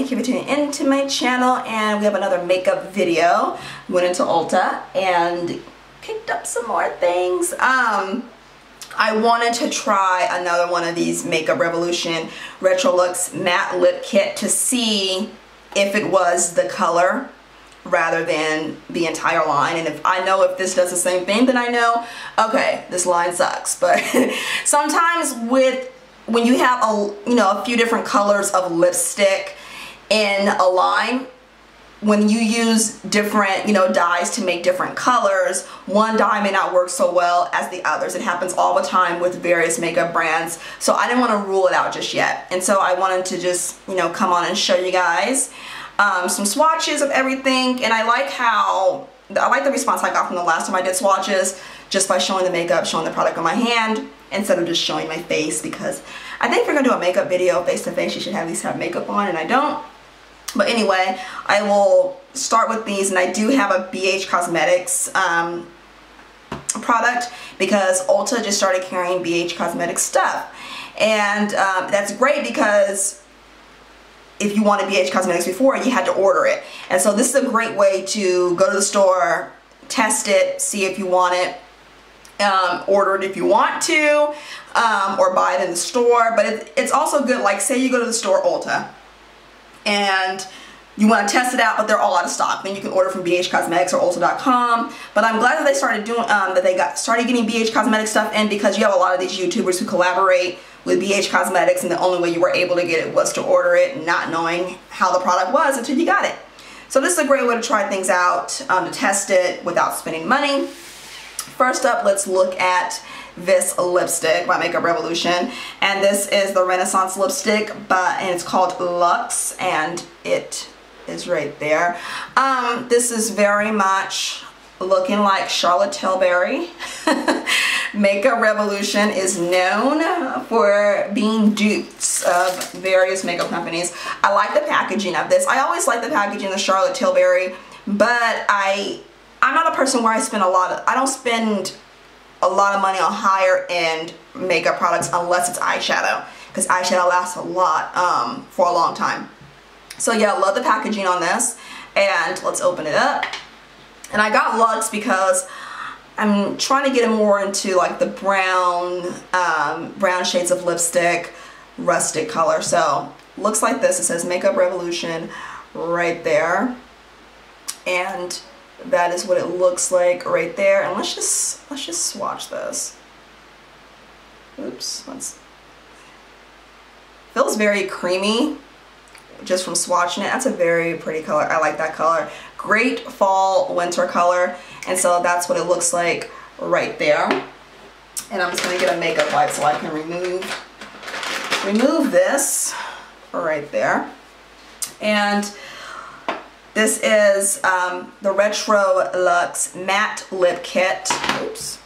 thank you for tuning into my channel, and we have another makeup video. Went into Ulta and picked up some more things. I wanted to try another one of these Makeup Revolution Retro Luxe Matte Lip Kit to see if it was the color rather than the entire line, and if I know if this does the same thing, then I know, okay, this line sucks. But sometimes when you have a few different colors of lipstick in a line, when you use different dyes to make different colors, one dye may not work so well as the others. It happens all the time with various makeup brands, so I didn't want to rule it out just yet, and so I wanted to just come on and show you guys some swatches of everything. And I like the response I got from the last time I did swatches, just by showing the makeup, showing the product on my hand instead of just showing my face, because I think if you're gonna do a makeup video face to face, you should at least have makeup on, and I don't. But anyway, I will start with these, and I do have a BH Cosmetics product because Ulta just started carrying BH Cosmetics stuff, and that's great because if you wanted BH Cosmetics before, you had to order it. And so this is a great way to go to the store, test it, see if you want it, order it if you want to, or buy it in the store. But it's also good, like say you go to the store Ulta and you want to test it out, but they're all out of stock, then you can order from BH Cosmetics or Ulta.com. But I'm glad that they started doing started getting BH Cosmetics stuff in, because you have a lot of these YouTubers who collaborate with BH Cosmetics, and the only way you were able to get it was to order it, not knowing how the product was until you got it. So this is a great way to try things out, to test it without spending money. First up, let's look at this lipstick by Makeup Revolution, and this is the Renaissance lipstick, and it's called Luxe, and it is right there. This is very much looking like Charlotte Tilbury. Makeup Revolution is known for being dupes of various makeup companies. I like the packaging of this. I always like the packaging of Charlotte Tilbury, but I'm not a person where I don't spend a lot of money on higher end makeup products unless it's eyeshadow, because eyeshadow lasts a lot for a long time. So yeah, I love the packaging on this, and let's open it up. And I got Luxe because I'm trying to get more into like the brown shades of lipstick, rustic color. So looks like this. It says Makeup Revolution right there, and that is what it looks like right there. And let's just swatch this. Oops, feels very creamy just from swatching it. That's a very pretty color. I like that color. Great fall winter color, and so that's what it looks like right there. And I'm just gonna get a makeup wipe so I can remove this right there. And this is the Retro Luxe Matte Lip Kit. Oops.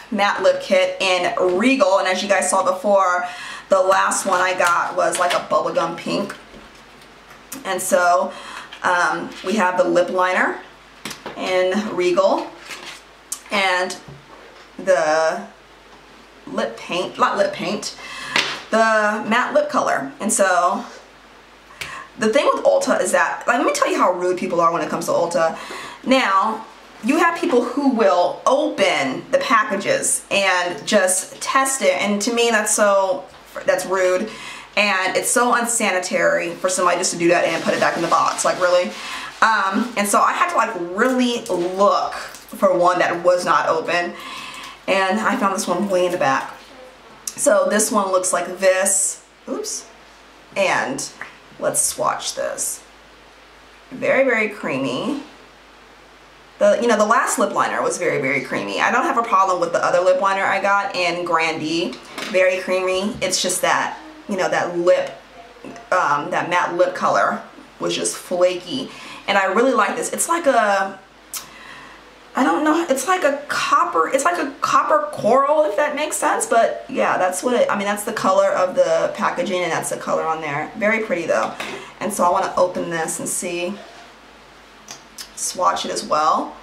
Matte Lip Kit in Regal, and as you guys saw before, the last one I got was like a bubblegum pink. And so we have the lip liner in Regal and the lip paint, not lip paint, the matte lip color. And so the thing with Ulta is that, like, let me tell you how rude people are when it comes to Ulta. Now, you have people who will open the packages and just test it, and to me that's rude, and it's so unsanitary for somebody just to do that and put it back in the box, like really. And so I had to like really look for one that was not open, and I found this one way in the back. So this one looks like this. Oops. And let's swatch this. Very, very creamy. The last lip liner was very, very creamy. I don't have a problem with the other lip liner I got in Grandee. Very creamy. It's just that, that lip, that matte lip color was just flaky. And I really like this. It's like a, I don't know, it's like a copper coral, if that makes sense. But yeah, that's what that's the color of the packaging, and that's the color on there. Very pretty though. And so I want to open this and see, swatch it as well.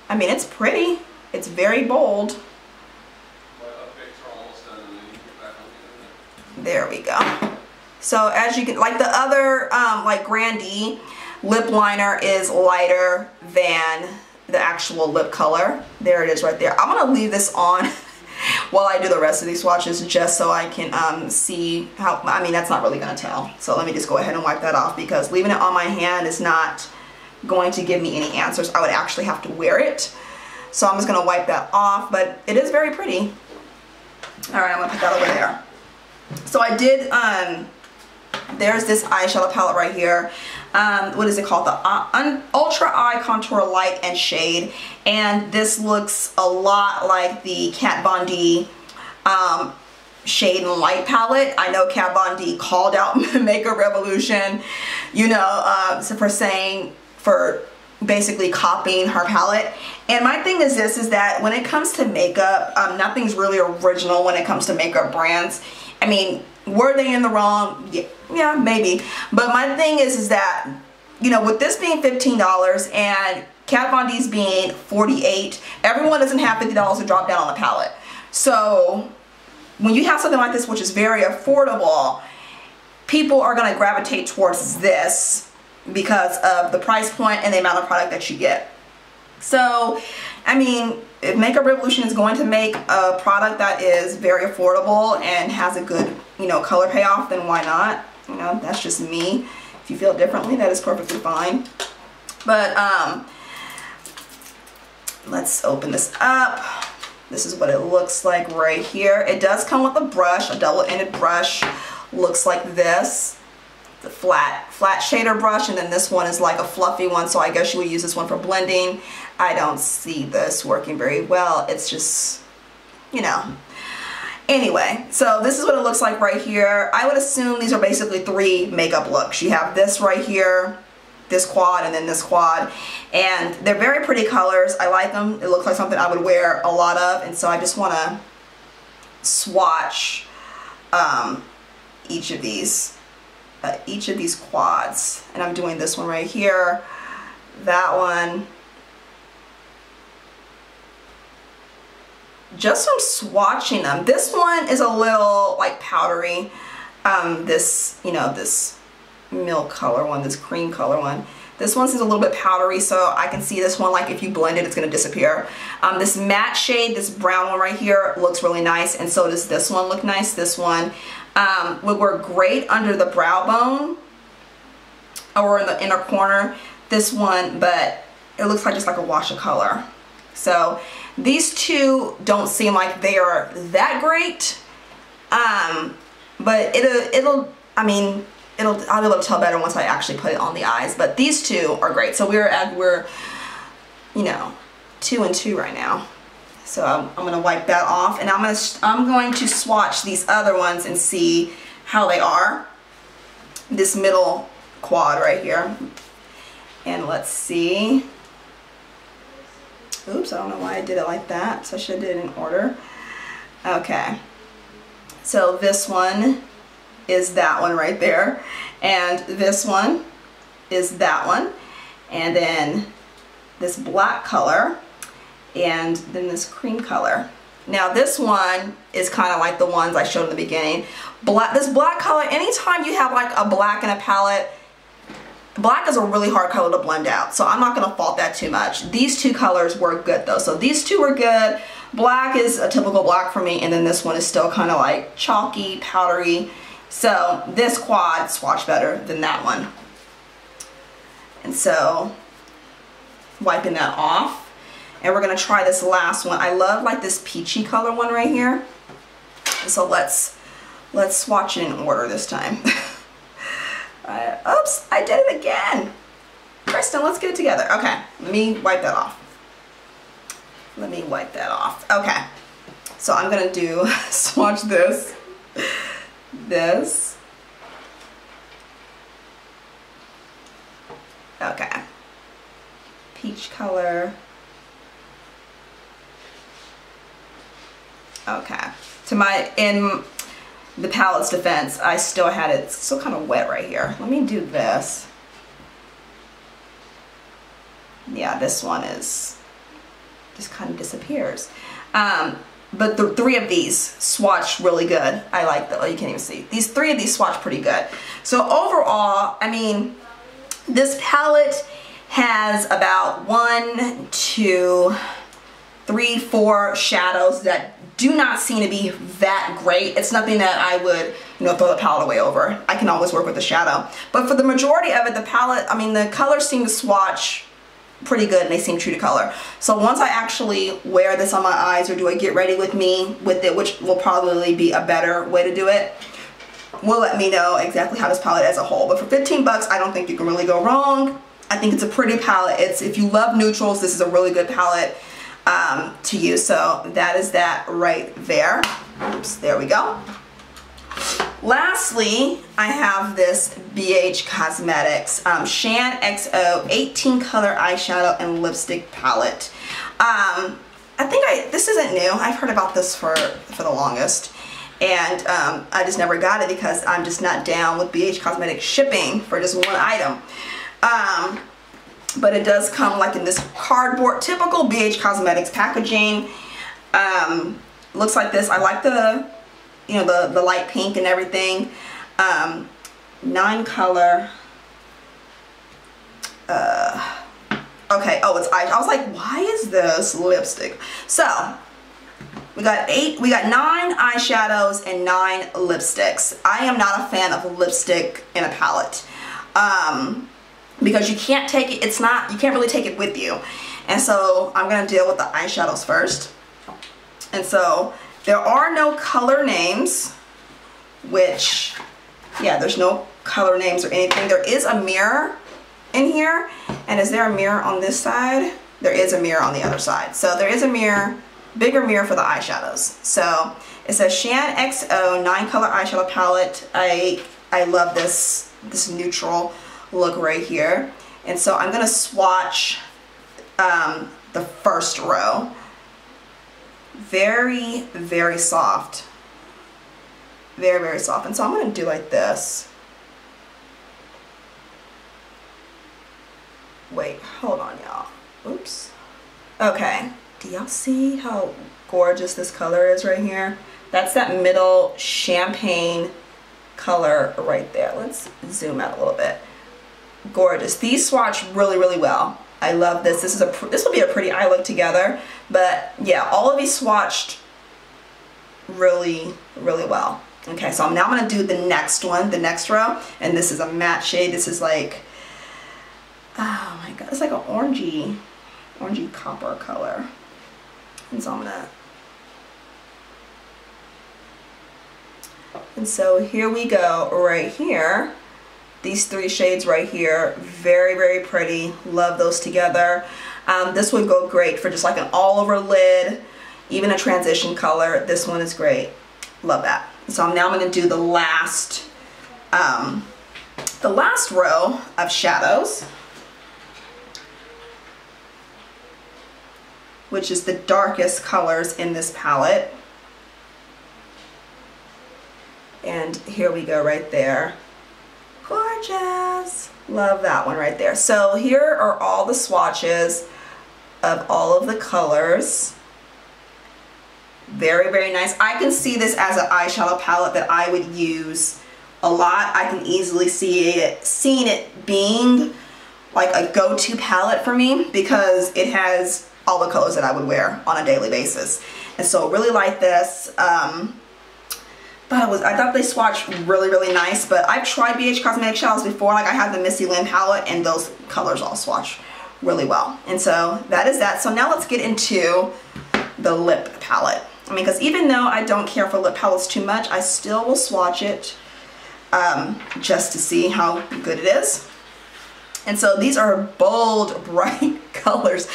It's pretty. It's very bold. There we go. So as you can, like the other, like Grandee lip liner is lighter than the actual lip color. There it is right there. I'm gonna leave this on while I do the rest of these swatches just so I can see how, I mean, that's not really gonna tell. So let me just go ahead and wipe that off, because leaving it on my hand is not going to give me any answers. I would actually have to wear it. So I'm just gonna wipe that off, but it is very pretty. All right, I'm gonna put that over there. So I did, there's this eyeshadow palette right here. What is it called? The Ultra Eye Contour Light and Shade. And this looks a lot like the Kat Von D Shade and Light palette. I know Kat Von D called out Makeup Revolution, you know, for basically copying her palette. And my thing is this, is that when it comes to makeup, nothing's really original when it comes to makeup brands. I mean, were they in the wrong? Yeah, maybe. But my thing is that, you know, with this being $15 and Kat Von D's being $48, everyone doesn't have $50 to drop down on the palette. So when you have something like this, which is very affordable, people are going to gravitate towards this because of the price point and the amount of product that you get. So, I mean, if Makeup Revolution is going to make a product that is very affordable and has a good, you know, color payoff, then why not? You know, that's just me. If you feel differently, that is perfectly fine. But let's open this up. This is what it looks like right here. It does come with a brush, a double-ended brush. Looks like this. The flat shader brush, and then this one is like a fluffy one, so I guess you would use this one for blending. I don't see this working very well. It's just, you know. Anyway, so this is what it looks like right here. I would assume these are basically 3 makeup looks. You have this right here, this quad, and then this quad. And they're very pretty colors. I like them. It looks like something I would wear a lot of, and so I just want to swatch each of these quads. And I'm doing this one right here, that one. Just from swatching them, this one is a little like powdery. This, you know, this milk color one, this cream color one, this one seems a little bit powdery, so I can see this one, like if you blend it, it's gonna disappear. This matte shade, this brown one right here, looks really nice, and so does this one look nice. This one would work great under the brow bone or in the inner corner. This one, but it looks like just like a wash of color. So these two don't seem like they are that great, but I'll be able to tell better once I actually put it on the eyes. But these two are great. So we're you know, 2 and 2 right now. So I'm gonna wipe that off, and I'm going to swatch these other ones and see how they are. This middle quad right here, and let's see. Oops, I don't know why I did it like that, so I should have did it in order. Okay, so this one is that one right there, and this one is that one, and then this black color, and then this cream color. Now this one is kind of like the ones I showed in the beginning. This black color, anytime you have like a black in a palette, black is a really hard color to blend out, so I'm not going to fault that too much. These two colors were good though, so these two were good. Black is a typical black for me, and then this one is still kind of like chalky, powdery. So this quad swatched better than that one. And so wiping that off, and we're going to try this last one. I love like this peachy color one right here. So let's swatch it in order this time. Oops, I did it again. Kristen, let's get it together. Okay, let me wipe that off. Let me wipe that off. Okay, so I'm gonna do swatch this, this. Okay, peach color. Okay, in the palette's defense, I still had it still kind of wet right here. Let me do this. Yeah, this one is just kind of disappears. but the 3 of these swatch really good. I like the, oh, you can't even see. These 3 of these swatch pretty good. So overall, I mean, this palette has about 1, 2, 3, 4 shadows that do not seem to be that great. It's nothing that I would, you know, throw the palette away over. I can always work with the shadow. But for the majority of it, the palette, I mean, the colors seem to swatch pretty good and they seem true to color. So once I actually wear this on my eyes or do a get ready with me with it, which will probably be a better way to do it, will let me know exactly how this palette as a whole. But for 15 bucks, I don't think you can really go wrong. I think it's a pretty palette. It's, if you love neutrals, this is a really good palette to use. So that is that right there. Oops, there we go. Lastly, I have this BH Cosmetics Shaaanxo 18 color eyeshadow and lipstick palette. I think this isn't new. I've heard about this for the longest, and I just never got it because I'm just not down with BH Cosmetics shipping for just one item. But it does come like in this cardboard, typical BH Cosmetics packaging. Looks like this. I like the, you know, the light pink and everything. 9 color. Okay, oh, it's eye. I was like, why is this lipstick? So we got 9 eyeshadows and 9 lipsticks. I am not a fan of lipstick in a palette. Because you can't take it, you can't really take it with you. And so I'm gonna deal with the eyeshadows first. And so there are no color names, which, yeah, there's no color names or anything. There is a mirror in here. And is there a mirror on this side? There is a mirror on the other side. So there is a mirror, bigger mirror for the eyeshadows. So it says Shaaanxo 9 color eyeshadow palette. I love this neutral look right here. And so I'm gonna swatch the first row. Very, very soft. Very, very soft. And so I'm gonna do like this. Wait, hold on, y'all. Oops. Okay, do y'all see how gorgeous this color is right here? That's that middle champagne color right there. Let's zoom out a little bit. Gorgeous. These swatch really, really well. I love this. This will be a pretty eye look together. But yeah, all of these swatched really, really well. Okay, so now I'm gonna do the next one, the next row, and this is a matte shade. This is like, oh my god, it's like an orangey copper color. And so here we go right here. These 3 shades right here, very, very pretty. Love those together. This would go great for just like an all over lid, even a transition color. This one is great. Love that. So now I'm gonna do the last row of shadows, which is the darkest colors in this palette. And here we go right there. Gorgeous. Love that one right there. So here are all the swatches of all of the colors. Very, very nice. I can see this as an eyeshadow palette that I would use a lot. I can easily seeing it being like a go-to palette for me because it has all the colors that I would wear on a daily basis. And so really like this. I thought they swatched really, really nice, but I've tried BH Cosmetics shadows before. Like I have the Missy Lynn palette and those colors all swatch really well. And so that is that. So now let's get into the lip palette. I mean, because even though I don't care for lip palettes too much, I still will swatch it just to see how good it is. And so these are bold, bright colors,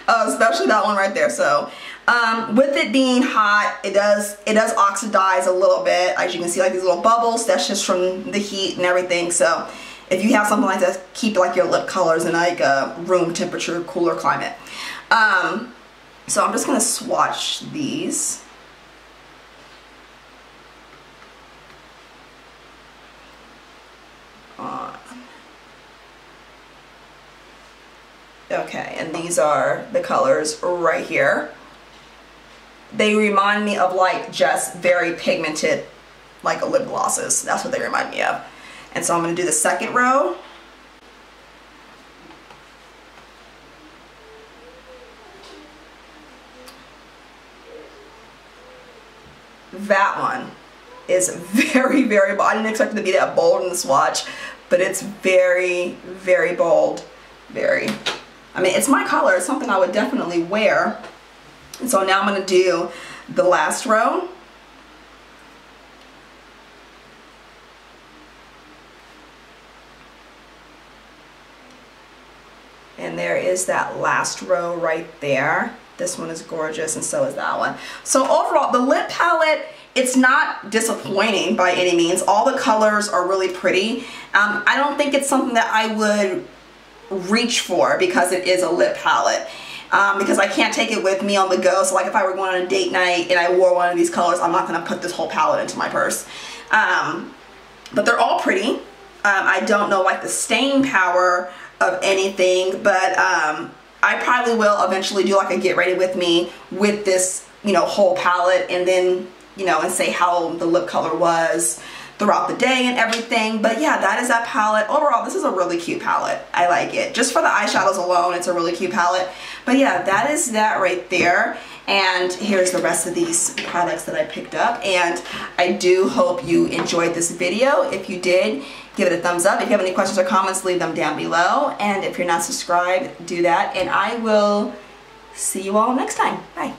especially that one right there. So with it being hot, it does oxidize a little bit. As you can see, like these little bubbles, that's just from the heat and everything. So if you have something like that, keep like your lip colors in like a room temperature, cooler climate. So I'm just gonna swatch these. Okay, and these are the colors right here. they remind me of like just very pigmented like lip glosses. That's what they remind me of. And so I'm going to do the second row. That one is very, very bold. I didn't expect it to be that bold in the swatch, but it's very, very bold. Very. I mean, it's my color. It's something I would definitely wear. And so now I'm going to do the last row. And there is that last row right there. This one is gorgeous, and so is that one. So overall, the lip palette, it's not disappointing by any means. All the colors are really pretty. I don't think it's something that I would reach for because it is a lip palette. Because I can't take it with me on the go. So like if I were going on a date night and I wore one of these colors, I'm not going to put this whole palette into my purse. But they're all pretty. I don't know like the staying power of anything, but I probably will eventually do like a get ready with me with this, you know, whole palette, and then, you know, and say how the lip color was throughout the day and everything. But yeah, that is that palette. Overall, this is a really cute palette. I like it. Just for the eyeshadows alone, it's a really cute palette. But yeah, that is that right there. And here's the rest of these products that I picked up. And I do hope you enjoyed this video. If you did, give it a thumbs up. If you have any questions or comments, leave them down below. And if you're not subscribed, do that. And I will see you all next time. Bye.